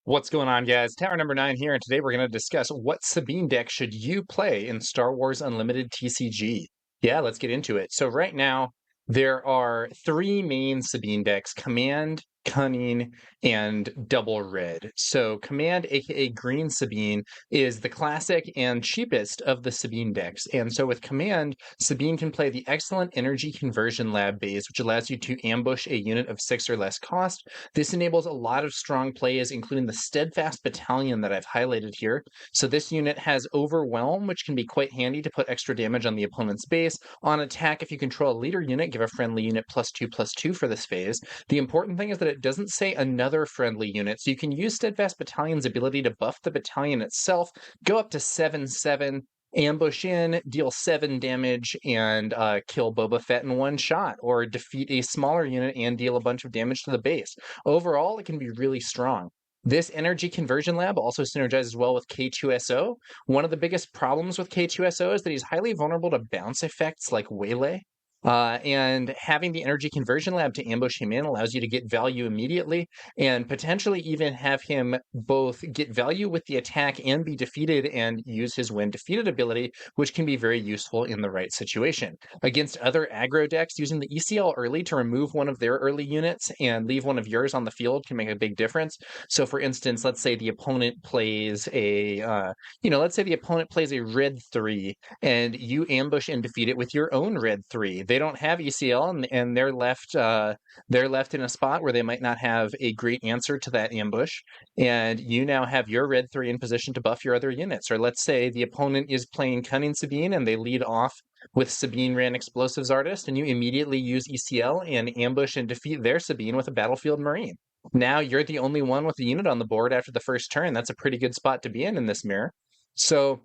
What's going on, guys? Tower number 9 here, and today we're going to discuss what Sabine deck should you play in Star Wars Unlimited TCG. Yeah, let's get into it. So right now, there are three main Sabine decks: Command, Cunning, and Double Red. So Command, aka Green Sabine, is the classic and cheapest of the Sabine decks. And so with Command, Sabine can play the excellent Energy Conversion Lab base, which allows you to ambush a unit of 6 or less cost. This enables a lot of strong plays, including the Steadfast Battalion that I've highlighted here. So this unit has Overwhelm, which can be quite handy to put extra damage on the opponent's base. On attack, if you control a leader unit, give a friendly unit +2/+2 for this phase. The important thing is that it doesn't say another friendly unit, so you can use Steadfast Battalion's ability to buff the battalion itself, go up to 7/7, ambush in, deal 7 damage, and kill Boba Fett in one shot, or defeat a smaller unit and deal a bunch of damage to the base. Overall, it can be really strong. This Energy Conversion Lab also synergizes well with K2SO. One of the biggest problems with K2SO is that he's highly vulnerable to bounce effects like Waylay. And having the Energy Conversion Lab to ambush him in allows you to get value immediately and potentially even have him both get value with the attack and be defeated and use his when defeated ability, which can be very useful in the right situation. Against other aggro decks, using the ECL early to remove one of their early units and leave one of yours on the field can make a big difference. So for instance, let's say the opponent plays let's say the opponent plays a red 3 and you ambush and defeat it with your own red 3. They don't have ECL, and they're left in a spot where they might not have a great answer to that ambush, and you now have your red 3 in position to buff your other units. Or let's say the opponent is playing Cunning Sabine and they lead off with Sabine Ran Explosives Artist, and you immediately use ECL and ambush and defeat their Sabine with a Battlefield Marine. Now you're the only one with a unit on the board after the first turn. That's a pretty good spot to be in this mirror. So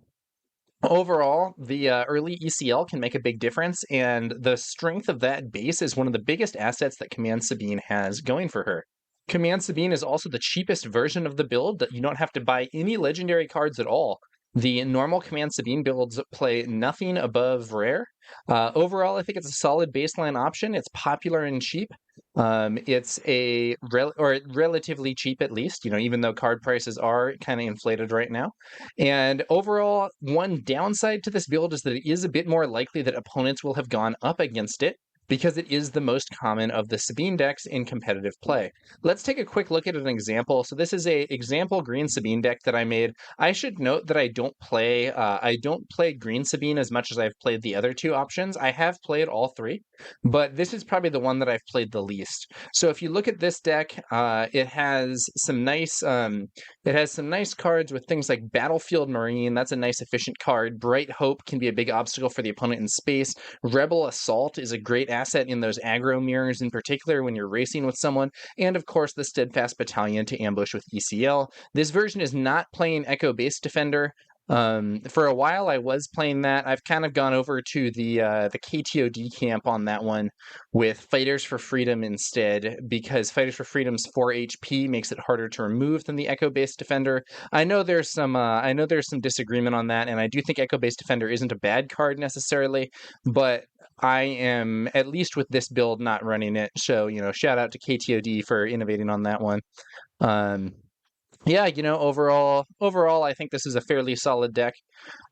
overall, the early ECL can make a big difference, and the strength of that base is one of the biggest assets that Command Sabine has going for her. Command Sabine is also the cheapest version of the build that you don't have to buy any legendary cards at all. The normal Command Sabine builds play nothing above rare. Overall, I think it's a solid baseline option. It's popular and cheap. It's relatively cheap at least, even though card prices are kind of inflated right now. And overall, one downside to this build is that it is a bit more likely that opponents will have gone up against it, because it is the most common of the Sabine decks in competitive play. Let's take a quick look at an example. So this is a example Green Sabine deck that I made. I should note that I don't play Green Sabine as much as I've played the other two options. I have played all three, but this is probably the one that I've played the least. So if you look at this deck, it has some nice cards with things like Battlefield Marine. That's a nice efficient card. Bright Hope can be a big obstacle for the opponent in space. Rebel Assault is a great asset in those aggro mirrors, in particular when you're racing with someone. And of course, the Steadfast Battalion to ambush with ECL. This version is not playing Echo Base Defender. For a while, I was playing that. I've kind of gone over to the KTOD camp on that one with Fighters for Freedom instead, because Fighters for Freedom's 4 HP makes it harder to remove than the Echo Base Defender. I know there's some disagreement on that, and I do think Echo Base Defender isn't a bad card necessarily, but I am, at least with this build, not running it. So, shout out to KTOD for innovating on that one. Yeah, overall, I think this is a fairly solid deck.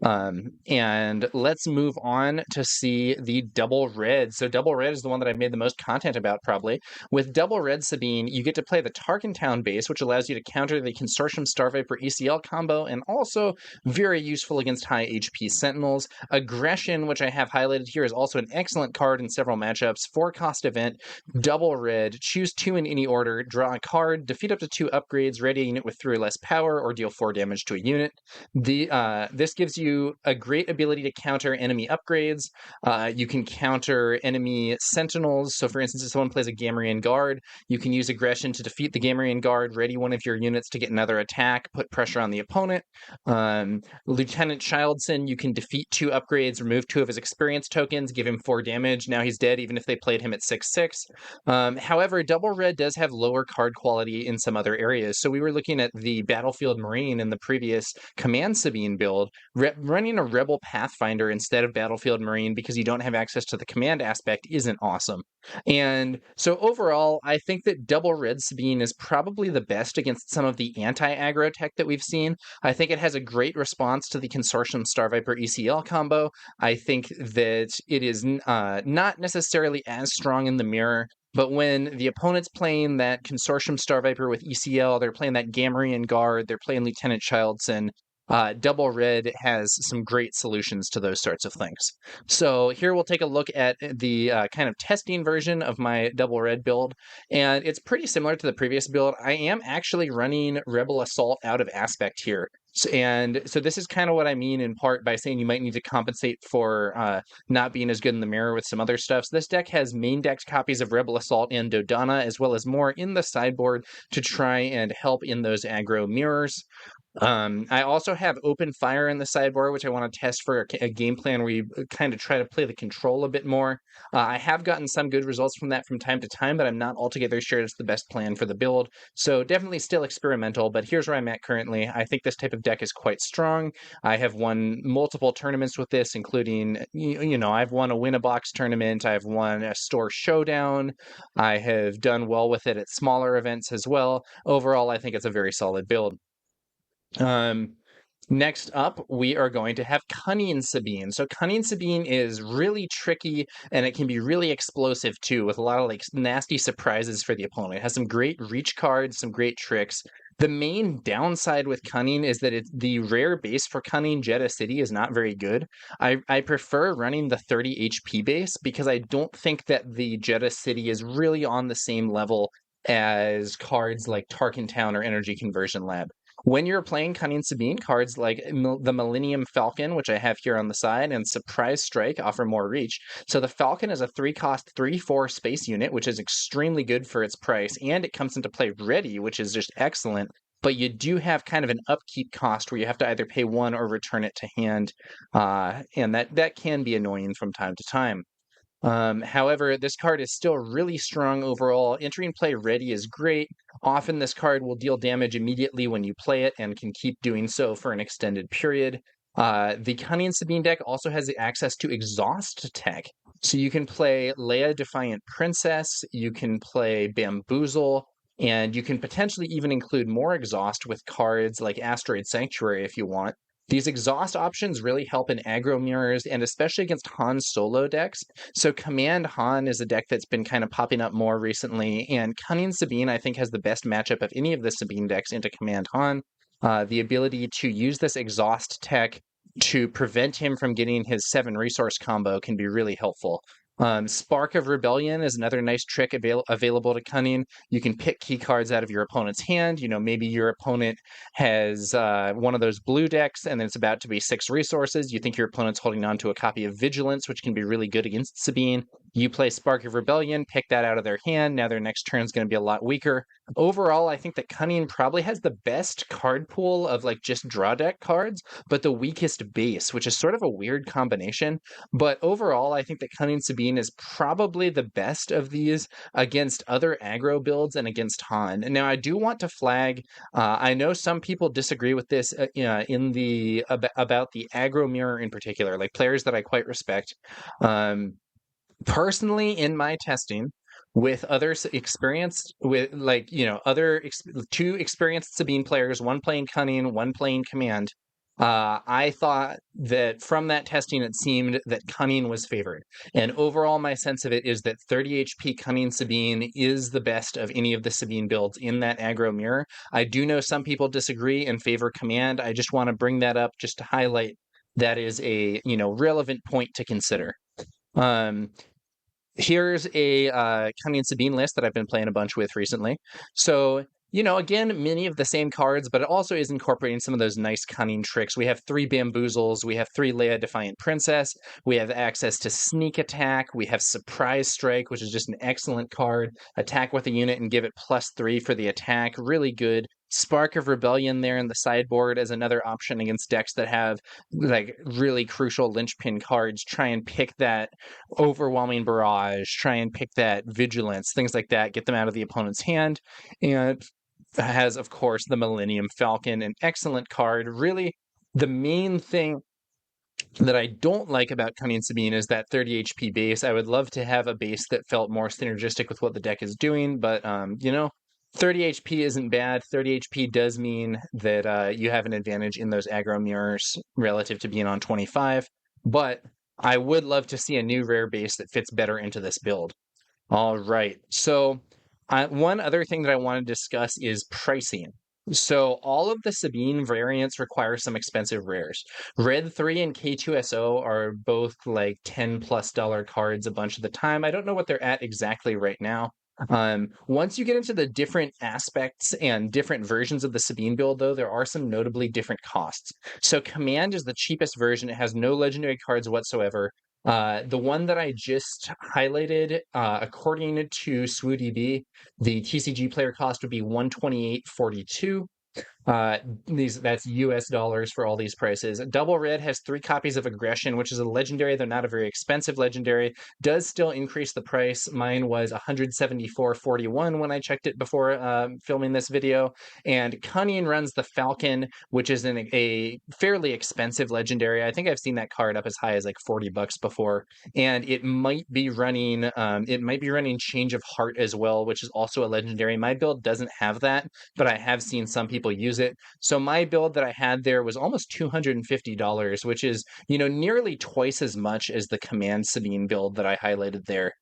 And let's move on to see the Double Red. So Double Red is the one that I've made the most content about, probably. With Double Red Sabine, you get to play the Tarkin Town base, which allows you to counter the Consortium Star Viper ECL combo, and also very useful against high HP Sentinels. Aggression, which I have highlighted here, is also an excellent card in several matchups. 4-cost event, Double Red, choose 2 in any order, draw a card, defeat up to 2 upgrades, ready a unit with 3 or less power, or deal 4 damage to a unit. This gives you a great ability to counter enemy upgrades. You can counter enemy sentinels. So for instance, if someone plays a Gamorrean Guard, you can use aggression to defeat the Gamorrean Guard, ready one of your units to get another attack, put pressure on the opponent. Lieutenant Childson, you can defeat 2 upgrades, remove 2 of his experience tokens, give him 4 damage. Now he's dead, even if they played him at 6/6. However, Double Red does have lower card quality in some other areas. So we were looking at at the Battlefield Marine in the previous Command Sabine build, running a Rebel Pathfinder instead of Battlefield Marine because you don't have access to the command aspect isn't awesome. And so overall, I think that Double Red Sabine is probably the best against some of the anti-aggro tech that we've seen. I think it has a great response to the Consortium Star Viper ECL combo. I think that it is not necessarily as strong in the mirror, but when the opponent's playing that Consortium Star Viper with ECL, they're playing that Gamorrean Guard, they're playing Lieutenant Childson, Double Red has some great solutions to those sorts of things. So here we'll take a look at the kind of testing version of my Double Red build, and it's pretty similar to the previous build. I am actually running Rebel Assault out of Aspect here. So this is kind of what I mean in part by saying you might need to compensate for not being as good in the mirror with some other stuff. So this deck has main deck copies of Rebel Assault and Dodonna, as well as more in the sideboard to try and help in those aggro mirrors. I also have Open Fire in the sideboard, which I want to test for a game plan where you kind of try to play the control a bit more. I have gotten some good results from that from time to time, but I'm not altogether sure it's the best plan for the build. So definitely still experimental, but here's where I'm at currently. I think this type of deck is quite strong. I have won multiple tournaments with this, including, I've won a Win-A-Box tournament. I've won a store showdown. I have done well with it at smaller events as well. Overall, I think it's a very solid build. Next up, we are going to have Cunning Sabine. So Cunning Sabine is really tricky, and it can be really explosive too, with a lot of like nasty surprises for the opponent. It has some great reach cards, some great tricks. The main downside with Cunning is that the rare base for Cunning, Jedha City, is not very good. I prefer running the 30 HP base because I don't think that the Jedha City is really on the same level as cards like Tarkin Town or Energy Conversion Lab. When you're playing Cunning Sabine, cards like the Millennium Falcon, which I have here on the side, and Surprise Strike offer more reach. So the Falcon is a 3-cost 3/4 space unit, which is extremely good for its price, and it comes into play ready, which is just excellent. But you do have kind of an upkeep cost where you have to either pay 1 or return it to hand, and that can be annoying from time to time. However, this card is still really strong overall. Entering play ready is great. Often this card will deal damage immediately when you play it and can keep doing so for an extended period. The Cunning Sabine deck also has access to exhaust tech. So you can play Leia Defiant Princess, you can play Bamboozle, and you can potentially even include more exhaust with cards like Asteroid Sanctuary if you want. These exhaust options really help in aggro mirrors and especially against Han Solo decks. So Command Han is a deck that's been kind of popping up more recently, and Cunning Sabine, I think, has the best matchup of any of the Sabine decks into Command Han. The ability to use this exhaust tech to prevent him from getting his 7 resource combo can be really helpful. Spark of Rebellion is another nice trick available to Cunning. You can pick key cards out of your opponent's hand. Maybe your opponent has one of those blue decks and it's about to be 6 resources. You think your opponent's holding on to a copy of Vigilance, which can be really good against Sabine. You play Spark of Rebellion, pick that out of their hand. Now their next turn is going to be a lot weaker. Overall, I think that Cunning probably has the best card pool of like just draw deck cards, but the weakest base, which is sort of a weird combination. But overall, I think that Cunning Sabine is probably the best of these against other aggro builds and against Han. Now, I do want to flag, I know some people disagree with this in the about the aggro mirror in particular, like players that I quite respect. Personally, in my testing with other experienced with two experienced Sabine players, one playing Cunning, one playing Command, I thought that from that testing it seemed that Cunning was favored, and overall my sense of it is that 30 HP Cunning Sabine is the best of any of the Sabine builds in that aggro mirror. I do know some people disagree and favor Command. I just want to bring that up just to highlight that is a relevant point to consider. Here's a Cunning Sabine list that I've been playing a bunch with recently. So, again, many of the same cards, but it also is incorporating some of those nice Cunning tricks. We have 3 Bamboozles, we have 3 Leia Defiant Princess, we have access to Sneak Attack, we have Surprise Strike, which is just an excellent card. Attack with a unit and give it +3 for the attack. Really good. Spark of Rebellion there in the sideboard as another option against decks that have like really crucial linchpin cards. Try and pick that Overwhelming Barrage, try and pick that Vigilance, things like that, get them out of the opponent's hand. And has, of course, the Millennium Falcon, an excellent card. Really, the main thing that I don't like about Cunning Sabine is that 30 HP base. I would love to have a base that felt more synergistic with what the deck is doing, but 30 HP isn't bad. 30 HP does mean that you have an advantage in those aggro mirrors relative to being on 25, but I would love to see a new rare base that fits better into this build. All right. So, one other thing that I want to discuss is pricing. So, all of the Sabine variants require some expensive rares. Red 3 and K2SO are both like $10+ cards a bunch of the time. I don't know what they're at exactly right now. Once you get into the different aspects and different versions of the Sabine build, though, there are some notably different costs. So, Command is the cheapest version. It has no legendary cards whatsoever. The one that I just highlighted, according to SWODB, the TCG player cost would be 128.42. That's US dollars for all these prices. Double Red has 3 copies of Aggression, which is a legendary, though not a very expensive legendary. Does still increase the price. Mine was 174.41 when I checked it before filming this video. And Cunning runs the Falcon, which is a fairly expensive legendary. I think I've seen that card up as high as like $40 before. And it might be running Change of Heart as well, which is also a legendary. My build doesn't have that, but I have seen some people use it. So my build that I had there was almost $250, which is, nearly twice as much as the Command Sabine build that I highlighted there.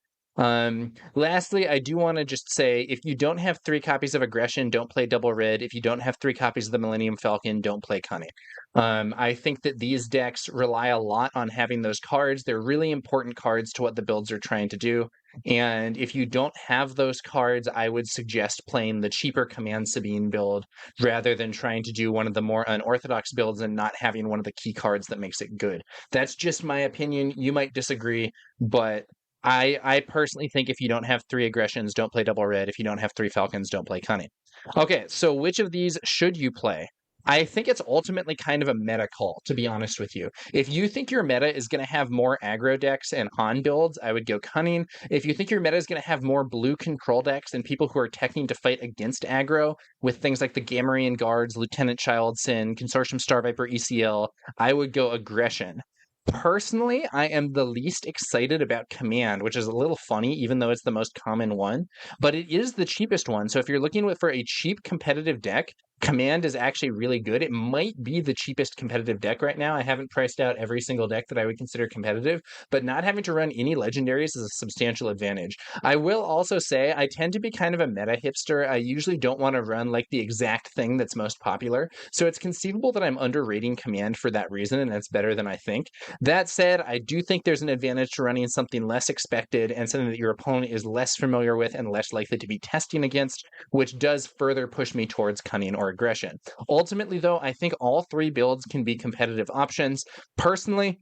Lastly, I do want to just say, if you don't have 3 copies of Aggression, don't play Double Red. If you don't have 3 copies of the Millennium Falcon, don't play Cunning. I think that these decks rely a lot on having those cards. They're really important cards to what the builds are trying to do. And if you don't have those cards, I would suggest playing the cheaper Command Sabine build rather than trying to do one of the more unorthodox builds and not having one of the key cards that makes it good. That's just my opinion. You might disagree, but I personally think if you don't have 3 Aggressions, don't play Double Red. If you don't have 3 Falcons, don't play Cunning. Okay, so which of these should you play? I think it's ultimately kind of a meta call, to be honest with you. If you think your meta is going to have more aggro decks and on builds, I would go Cunning. If you think your meta is going to have more blue control decks and people who are teching to fight against aggro with things like the Gamorrean Guards, Lieutenant Childson, Consortium Star Viper ECL, I would go Aggression. Personally, I am the least excited about Command, which is a little funny, even though it's the most common one, but it is the cheapest one. So if you're looking for a cheap competitive deck, Command is actually really good. It might be the cheapest competitive deck right now. I haven't priced out every single deck that I would consider competitive, but not having to run any legendaries is a substantial advantage. I will also say I tend to be kind of a meta hipster. I usually don't want to run like the exact thing that's most popular. So it's conceivable that I'm underrating Command for that reason, and that's better than I think. That said, I do think there's an advantage to running something less expected and something that your opponent is less familiar with and less likely to be testing against, which does further push me towards Cunning or Aggression. Ultimately, though, I think all 3 builds can be competitive options. Personally,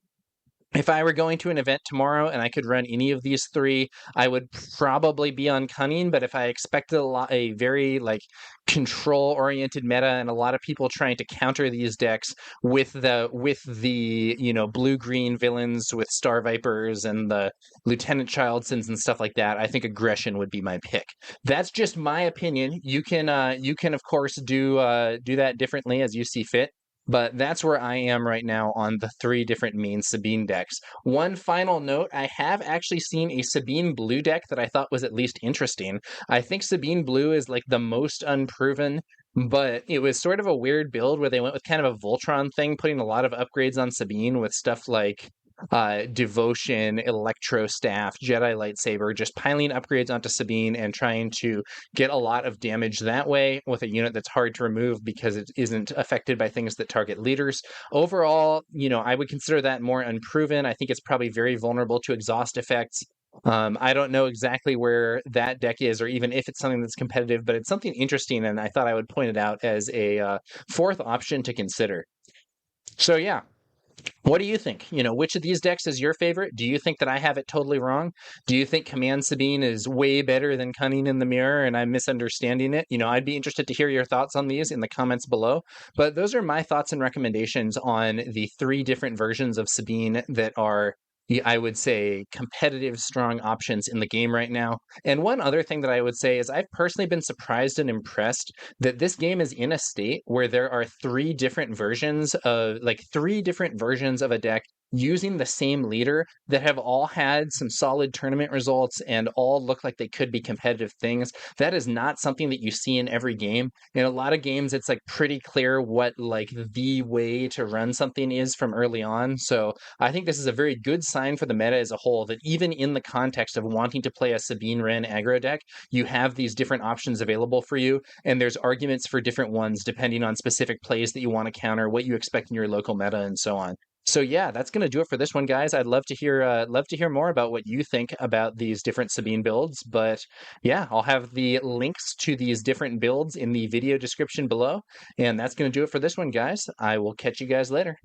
if I were going to an event tomorrow and I could run any of these 3, I would probably be on Cunning. But if I expected a very control-oriented meta and a lot of people trying to counter these decks with the blue-green villains with Star Vipers and the Lieutenant Childsons and stuff like that, I think Aggression would be my pick. That's just my opinion. You can of course do that differently as you see fit. But that's where I am right now on the 3 different main Sabine decks. One final note, I have actually seen a Sabine Blue deck that I thought was at least interesting. I think Sabine Blue is like the most unproven, but it was sort of a weird build where they went with kind of a Voltron thing, putting a lot of upgrades on Sabine with stuff like Devotion, Electro Staff, Jedi Lightsaber, just piling upgrades onto Sabine and trying to get a lot of damage that way with a unit that's hard to remove because it isn't affected by things that target leaders. Overall, I would consider that more unproven. I think it's probably very vulnerable to exhaust effects. I don't know exactly where that deck is or even if it's something that's competitive, but it's something interesting, and I thought I would point it out as a 4th option to consider. So yeah, what do you think? Which of these decks is your favorite? Do you think that I have it totally wrong? Do you think Command Sabine is way better than Cunning in the Mirror and I'm misunderstanding it? I'd be interested to hear your thoughts on these in the comments below. But those are my thoughts and recommendations on the 3 different versions of Sabine that are I would say, competitive, strong options in the game right now. And one other thing that I would say is I've personally been surprised and impressed that this game is in a state where there are three different versions of a deck using the same leader that have all had some solid tournament results and all look like they could be competitive things. That is not something that you see in every game. In a lot of games, it's like pretty clear what like the way to run something is from early on. So I think this is a very good sign for the meta as a whole that even in the context of wanting to play a Sabine Wren aggro deck, you have these different options available for you, and there's arguments for different ones depending on specific plays that you want to counter, what you expect in your local meta, and so on. So yeah, that's going to do it for this one, guys. I'd love to hear more about what you think about these different Sabine builds. But yeah, I'll have the links to these different builds in the video description below, and that's going to do it for this one, guys. I will catch you guys later.